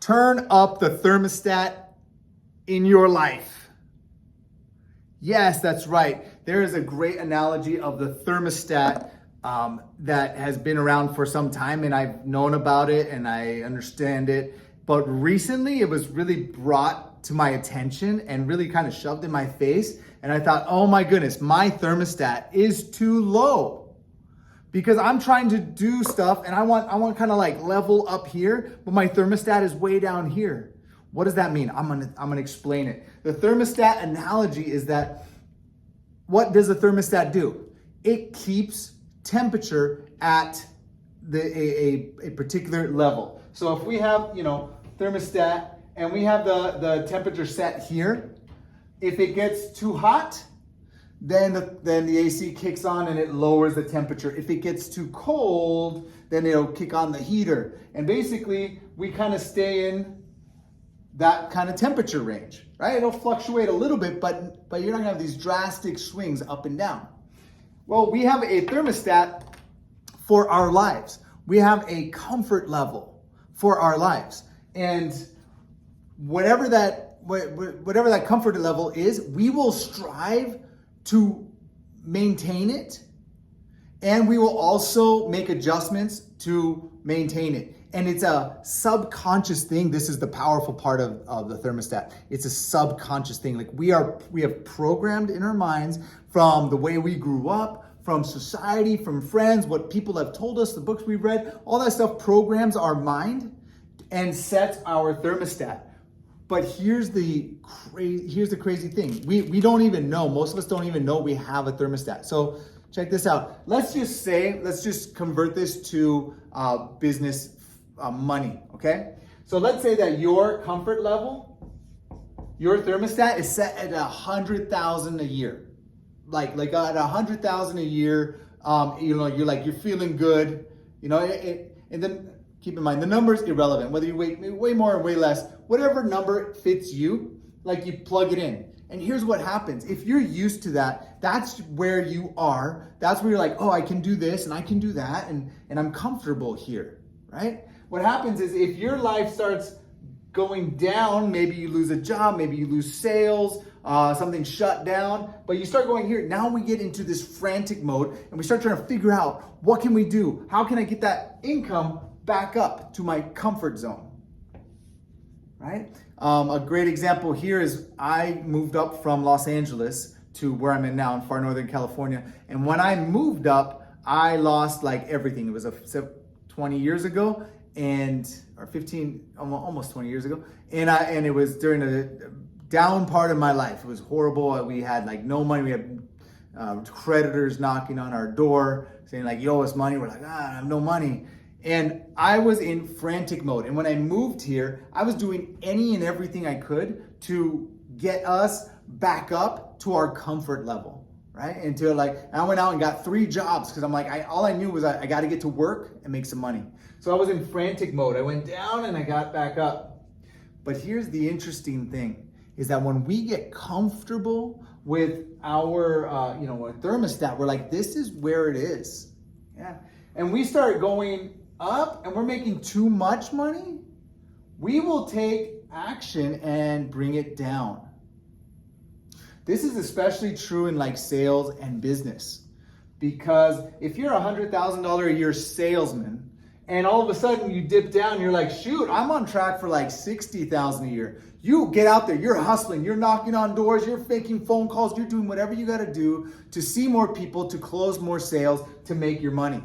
Turn up the thermostat in your life. Yes, that's right. There is a great analogy of the thermostat that has been around for some time, and I've known about it and I understand it. But recently it was really brought to my attention and really kind of shoved in my face. And I thought, oh my goodness, my thermostat is too low. Because I'm trying to do stuff and I want kind of like level up here, but my thermostat is way down here. What does that mean? I'm gonna explain it. The thermostat analogy is that what does a thermostat do? It keeps temperature at a particular level. So if we have, thermostat and we have the temperature set here, if it gets too hot, then the AC kicks on and it lowers the temperature. If it gets too cold, then it'll kick on the heater. And basically, we kind of stay in that kind of temperature range, right? It'll fluctuate a little bit, but you're not gonna have these drastic swings up and down. Well, we have a thermostat for our lives. We have a comfort level for our lives. And whatever that comfort level is, we will strive to maintain it, and we will also make adjustments to maintain it. And it's a subconscious thing. This is the powerful part of the thermostat. It's a subconscious thing. Like we have programmed in our minds from the way we grew up, from society, from friends, what people have told us, the books we've read, all that stuff programs our mind and sets our thermostat. But here's the crazy thing. We don't even know, most of us don't even know we have a thermostat. So check this out. Let's just convert this to business money, okay? So let's say that your comfort level, your thermostat is set at 100,000 a year. Like at 100,000 a year, you're feeling good, and then keep in mind, the number's irrelevant, whether you weigh way more or way less, whatever number fits you, like you plug it in. And here's what happens. If you're used to that, that's where you are. That's where you're like, oh, I can do this and I can do that and I'm comfortable here, right? What happens is if your life starts going down, maybe you lose a job, maybe you lose sales, something shut down, but you start going here. Now we get into this frantic mode and we start trying to figure out, what can we do? How can I get that income back up to my comfort zone, right? A great example here is I moved up from Los Angeles to where I'm in now in far Northern California. And when I moved up, I lost like everything. It was 20 years ago or 15, almost 20 years ago. And it was during a down part of my life. It was horrible. We had like no money. We had creditors knocking on our door saying like, you owe us money. We're like, I have no money. And I was in frantic mode. And when I moved here, I was doing any and everything I could to get us back up to our comfort level, right? And I went out and got 3 jobs because I'm like, all I knew was I got to get to work and make some money. So I was in frantic mode. I went down and I got back up. But here's the interesting thing is that when we get comfortable with our, our thermostat, we're like, this is where it is. Yeah. And we start going up and we're making too much money, we will take action and bring it down. This is especially true in like sales and business, because if you're $100,000 a year salesman and all of a sudden you dip down, you're like, shoot, I'm on track for like 60,000 a year. You get out there, you're hustling, you're knocking on doors, you're making phone calls, you're doing whatever you got to do to see more people, to close more sales, to make your money.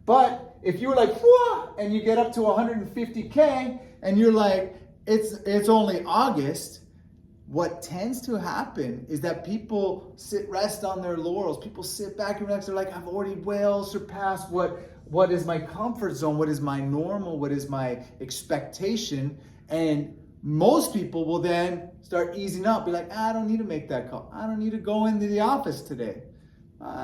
But if you were like, whoa, and you get up to 150K and you're like, it's only August, what tends to happen is that people rest on their laurels. People sit back and relax. They're like, I've already well surpassed what is my comfort zone, what is my normal, what is my expectation. And most people will then start easing up, be like, I don't need to make that call. I don't need to go into the office today.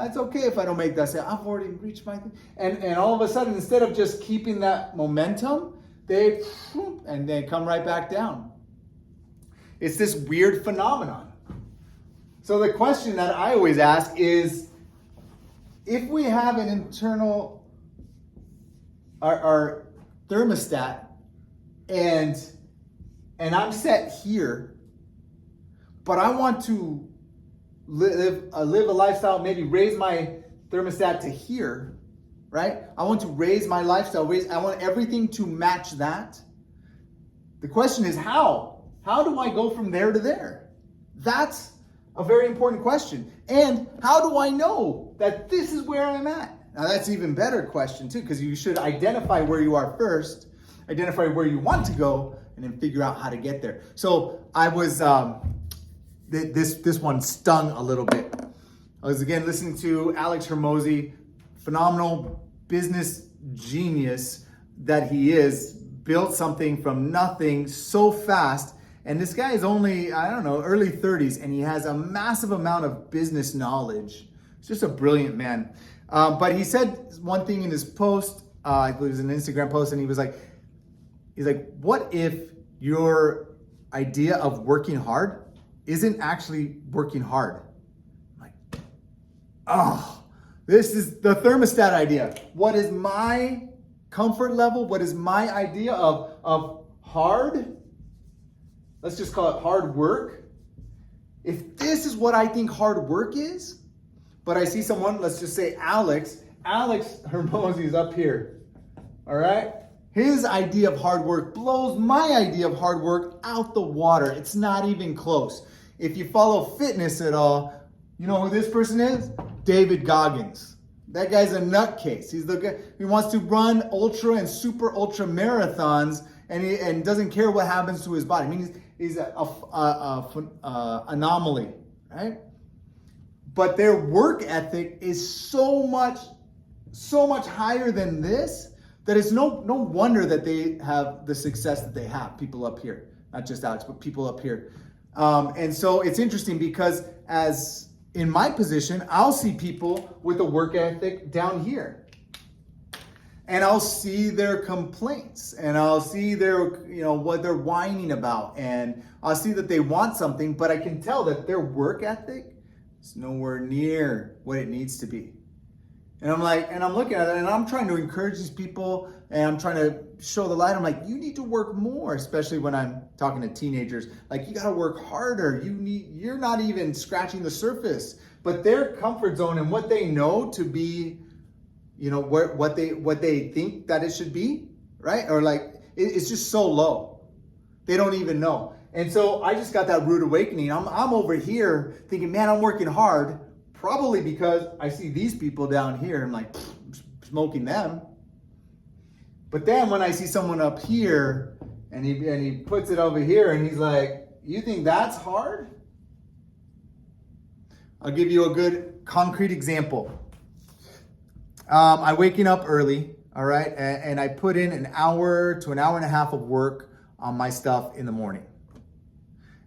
It's okay if I don't make that sale. I've already reached my thing. And all of a sudden, instead of just keeping that momentum, they come right back down. It's this weird phenomenon. So the question that I always ask is, if we have an internal, our thermostat, and and I'm set here, but I want to live a lifestyle, maybe raise my thermostat to here, right? I want to raise my lifestyle, I want everything to match that. The question is how? How do I go from there to there? That's a very important question. And how do I know that this is where I'm at? Now that's an even better question too, because you should identify where you are first, identify where you want to go, and then figure out how to get there. So I was, this one stung a little bit. I was again listening to Alex Hormozi, phenomenal business genius that he is, built something from nothing so fast. And this guy is only, I don't know, early 30s, and he has a massive amount of business knowledge. He's just a brilliant man. But he said one thing in his post, I believe it was an Instagram post, and he's like, what if your idea of working hard isn't actually working hard? I'm like, oh, this is the thermostat idea. What is my comfort level? What is my idea of hard? Let's just call it hard work. If this is what I think hard work is, but I see someone, let's just say Alex Hormozi is up here, all right? His idea of hard work blows my idea of hard work out the water. It's not even close. If you follow fitness at all, you know who this person is? David Goggins. That guy's a nutcase. He's the guy, he wants to run ultra and super ultra marathons, and doesn't care what happens to his body. I mean, he's an anomaly, right? But their work ethic is so much higher than this that it's no wonder that they have the success that they have. People up here, not just Alex, but people up here. And so it's interesting because as in my position, I'll see people with a work ethic down here. And I'll see their complaints, and I'll see their, what they're whining about, and I'll see that they want something, but I can tell that their work ethic is nowhere near what it needs to be. And I'm looking at it, and I'm trying to encourage these people, and I'm trying to show the light. I'm like, you need to work more, especially when I'm talking to teenagers. Like, you got to work harder. You're not even scratching the surface. But their comfort zone and what they know to be, what they think that it should be, right? Or like, it's just so low. They don't even know. And so I just got that rude awakening. I'm over here thinking, man, I'm working hard, probably because I see these people down here. I'm like, smoking them. But then when I see someone up here and he puts it over here and he's like, you think that's hard? I'll give you a good concrete example. I'm waking up early, all right? And I put in an hour to an hour and a half of work on my stuff in the morning.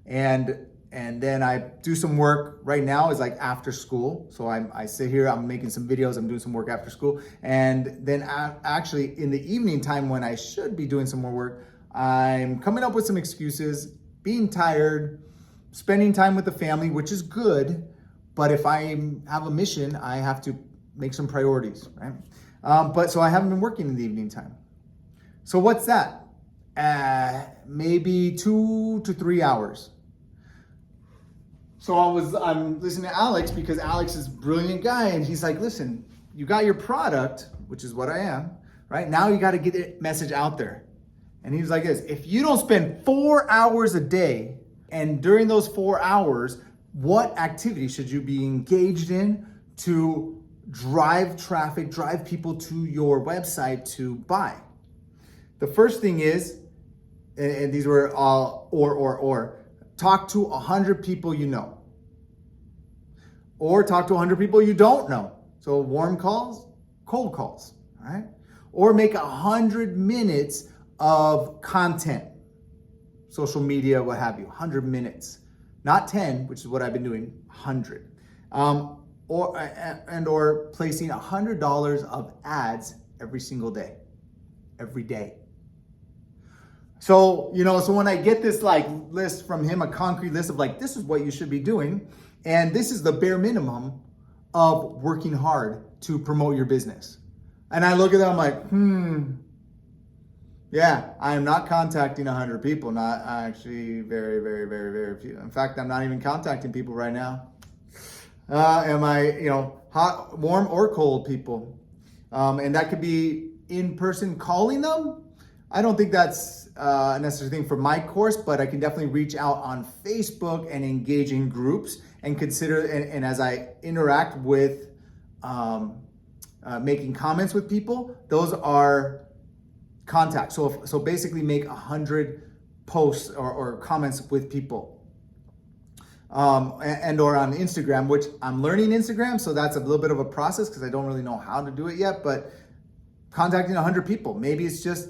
And then I do some work. Right now is like after school. So I sit here, I'm making some videos, I'm doing some work after school. And then actually in the evening time when I should be doing some more work, I'm coming up with some excuses, being tired, spending time with the family, which is good. But if I have a mission, I have to make some priorities, right? So I haven't been working in the evening time. So what's that? Maybe 2 to 3 hours. So I'm listening to Alex because Alex is a brilliant guy, and he's like, listen, you got your product, which is what I am, right? Now you got to get the message out there. And he's like this, if you don't spend 4 hours a day, and during those 4 hours, what activity should you be engaged in to drive traffic, drive people to your website to buy? The first thing is, and these were all talk to 100 people you know. Or talk to 100 people you don't know. So warm calls, cold calls, all right? Or make 100 minutes of content, social media, what have you, 100 minutes. Not 10, which is what I've been doing, 100. Or placing $100 of ads every single day, every day. So, so when I get this list from him, a concrete list of this is what you should be doing, and this is the bare minimum of working hard to promote your business. And I look at that, I'm like, Yeah, I am not contacting 100 people. Not actually very, very, very, very few. In fact, I'm not even contacting people right now. Am I, hot, warm, or cold people? And that could be in person calling them. I don't think that's a necessary thing for my course, but I can definitely reach out on Facebook and engage in groups and consider, and as I interact with making comments with people, those are contacts. So basically make 100 posts or comments with people. And or on Instagram, which I'm learning Instagram, so that's a little bit of a process because I don't really know how to do it yet, but contacting 100 people. Maybe it's just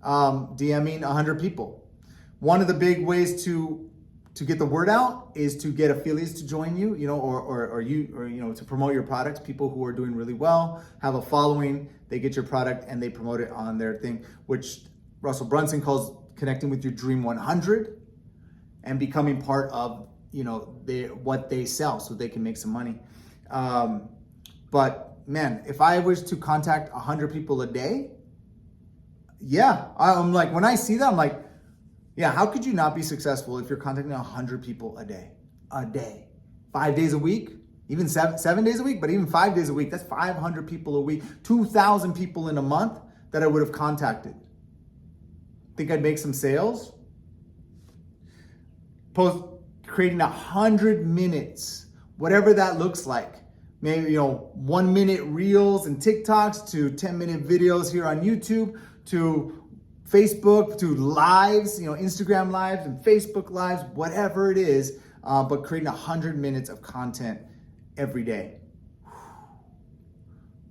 DMing 100 people. One of the big ways to get the word out is to get affiliates to join you, or to promote your products. People who are doing really well, have a following, they get your product and they promote it on their thing, which Russell Brunson calls connecting with your Dream 100 and becoming part of what they sell so they can make some money. But man, if I was to contact 100 people a day, yeah, I'm like, when I see that, I'm like, yeah, how could you not be successful if you're contacting 100 people a day? 5 days a week, even 7 days a week, but even 5 days a week, that's 500 people a week, 2,000 people in a month that I would have contacted. Think I'd make some sales? Creating 100 minutes, whatever that looks like. Maybe, 1 minute reels and TikToks to 10-minute videos here on YouTube to Facebook, to lives, Instagram lives and Facebook lives, whatever it is, but creating 100 minutes of content every day.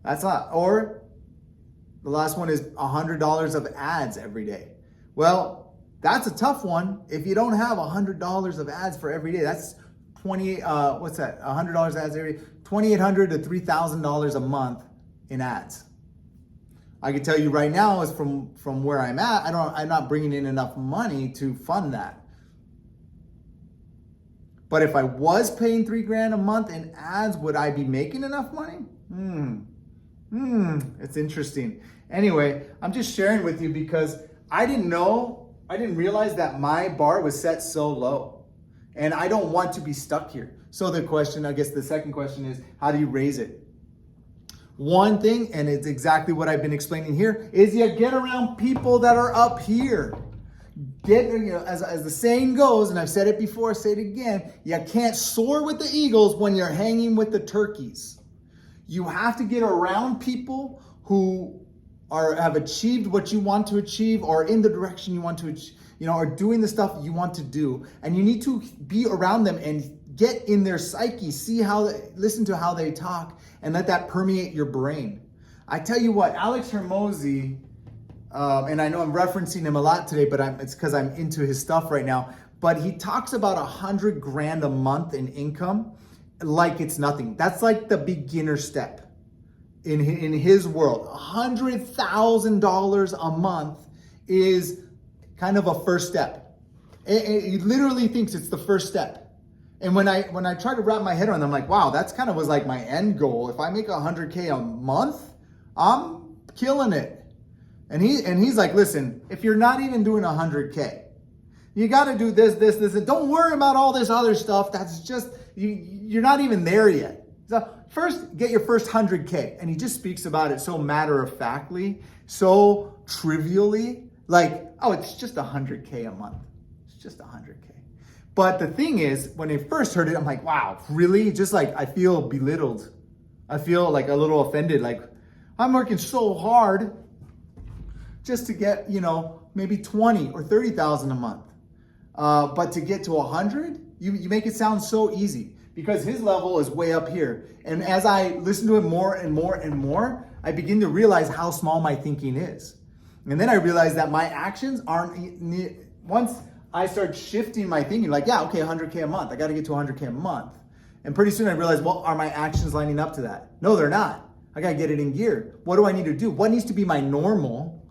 That's a lot. Or the last one is $100 of ads every day. Well, that's a tough one. If you don't have $100 of ads for every day, that's $100 ads every day, $2,800 to $3,000 a month in ads. I can tell you right now, is from where I'm at, I'm not bringing in enough money to fund that. But if I was paying $3,000 a month in ads, would I be making enough money? It's interesting. Anyway, I'm just sharing with you because I didn't realize that my bar was set so low, and I don't want to be stuck here. So the second question is, how do you raise it? One thing, and it's exactly what I've been explaining here, is you get around people that are up here. As the saying goes, and I've said it before, say it again, you can't soar with the eagles when you're hanging with the turkeys. You have to get around people who have achieved what you want to achieve, or in the direction you want to achieve, are doing the stuff you want to do. And you need to be around them and get in their psyche, listen to how they talk, and let that permeate your brain. I tell you what, Alex Hormozi, and I know I'm referencing him a lot today, but it's because I'm into his stuff right now, but he talks about $100,000 a month in income like it's nothing. That's like the beginner step. In his world, $100,000 a month is kind of a first step. He literally thinks it's the first step. And when I try to wrap my head around it, I'm like, wow, that's kind of was like my end goal. If I make $100K a month, I'm killing it. And he's like, listen, if you're not even doing $100K, you got to do this, and don't worry about all this other stuff. That's just, you're not even there yet. So first, get your first $100K. And he just speaks about it so matter-of-factly, so trivially, like, oh, it's just $100K a month. It's just $100K. But the thing is, when I first heard it, I'm like, wow, really? Just like, I feel belittled. I feel like a little offended. Like, I'm working so hard just to get, maybe 20 or 30,000 a month. But to get to 100, you make it sound so easy. Because his level is way up here. And as I listen to it more and more and more, I begin to realize how small my thinking is. And then I realize that my actions aren't, once I start shifting my thinking, like, yeah, okay, 100K a month. I got to get to 100K a month. And pretty soon I realize, well, are my actions lining up to that? No, they're not. I got to get it in gear. What do I need to do? What needs to be my normal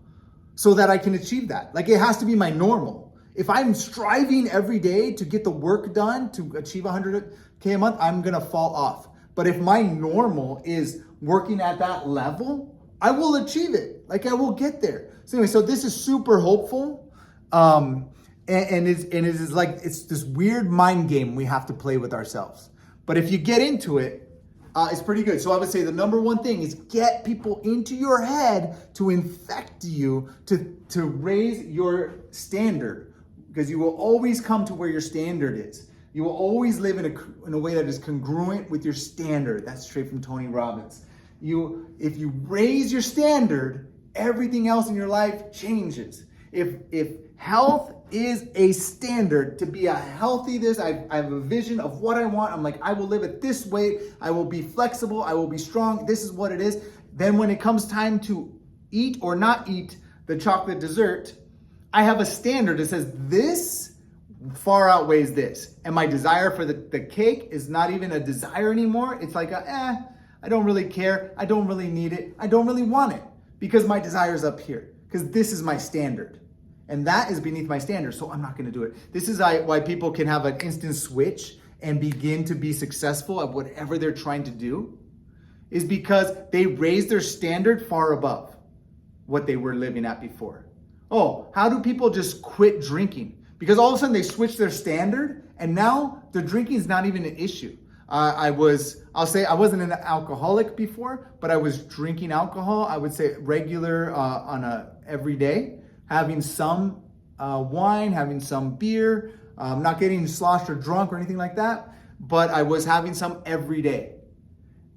so that I can achieve that? Like, it has to be my normal. If I'm striving every day to get the work done to achieve 100K a month, I'm going to fall off. But if my normal is working at that level I will achieve it. Like I will get there. So anyway, so this is super hopeful. And it is like, it's this weird mind game we have to play with ourselves. But if you get into it, it's pretty good. So I would say the number one thing is get people into your head to infect you, to raise your standard, because you will always come to where your standard is. You will always live in a way that is congruent with your standard. That's straight from Tony Robbins. If you raise your standard, everything else in your life changes. If health is a standard, to be a healthy I have a vision of what I want. I'm like, I will live it this way. I will be flexible. I will be strong. This is what it is. Then when it comes time to eat or not eat the chocolate dessert, I have a standard that says this far outweighs this. And my desire for the cake is not even a desire anymore. It's like, I don't really care. I don't really need it. I don't really want it because my desire is up here, because this is my standard. And that is beneath my standard, so I'm not gonna do it. This is why people can have an instant switch and begin to be successful at whatever they're trying to do, is because they raise their standard far above what they were living at before. Oh, how do people just quit drinking? Because all of a sudden they switch their standard and now the drinking is not even an issue. I'll say I wasn't an alcoholic before, but I was drinking alcohol, I would say regular every day. Having some wine, having some beer, not getting sloshed or drunk or anything like that, but I was having some every day.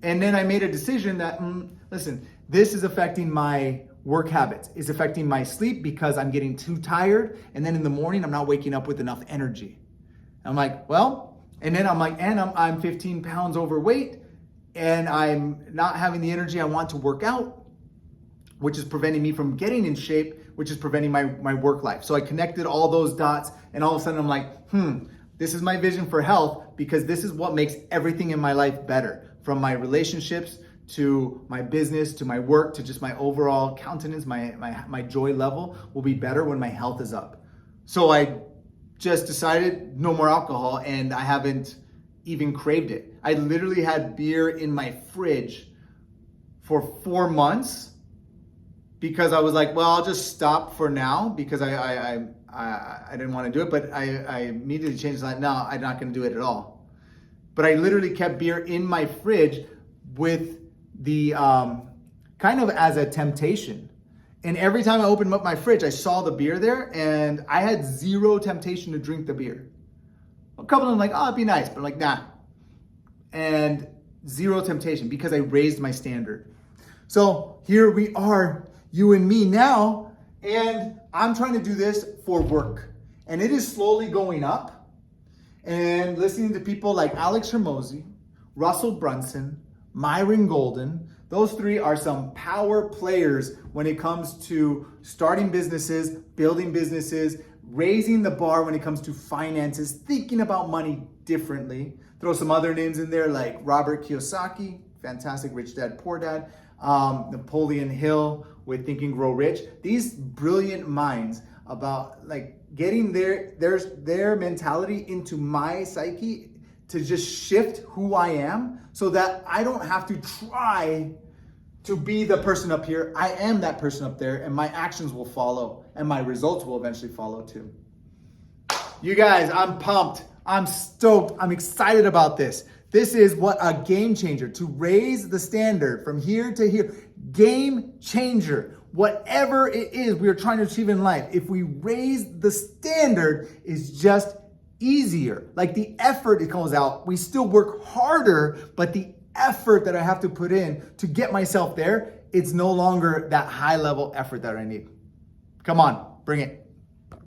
And then I made a decision that, listen, this is affecting my work habits. It's affecting my sleep because I'm getting too tired. And then in the morning, I'm not waking up with enough energy. I'm like, well, and then I'm like, and I'm 15 pounds overweight and I'm not having the energy I want to work out, which is preventing me from getting in shape, which is preventing my work life. So I connected all those dots and all of a sudden I'm like, this is my vision for health, because this is what makes everything in my life better. From my relationships to my business, to my work, to just my overall countenance, my joy level will be better when my health is up. So I just decided no more alcohol, and I haven't even craved it. I literally had beer in my fridge for 4 months, because I was like, well, I'll just stop for now, because I didn't want to do it, but I immediately changed, like, no, I'm not going to do it at all. But I literally kept beer in my fridge with the kind of as a temptation. And every time I opened up my fridge, I saw the beer there, and I had zero temptation to drink the beer. A couple of them like, oh, it'd be nice, but I'm like, nah. And zero temptation, because I raised my standard. So here we are, you and me now, and I'm trying to do this for work. And it is slowly going up. And listening to people like Alex Hormozi, Russell Brunson, Myron Golden, those three are some power players when it comes to starting businesses, building businesses, raising the bar when it comes to finances, thinking about money differently. Throw some other names in there like Robert Kiyosaki, fantastic Rich Dad, Poor Dad, Napoleon Hill with Think and Grow Rich. These brilliant minds about like getting their mentality into my psyche to just shift who I am, so that I don't have to try to be the person up here. I am that person up there, and my actions will follow, and my results will eventually follow too. You guys, I'm pumped. I'm stoked. I'm excited about this. This is what a game changer, to raise the standard from here to here. Game changer. Whatever it is we are trying to achieve in life, if we raise the standard, is just easier. Like the effort, it comes out. We still work harder, but the effort that I have to put in to get myself there, it's no longer that high level effort that I need. Come on, bring it.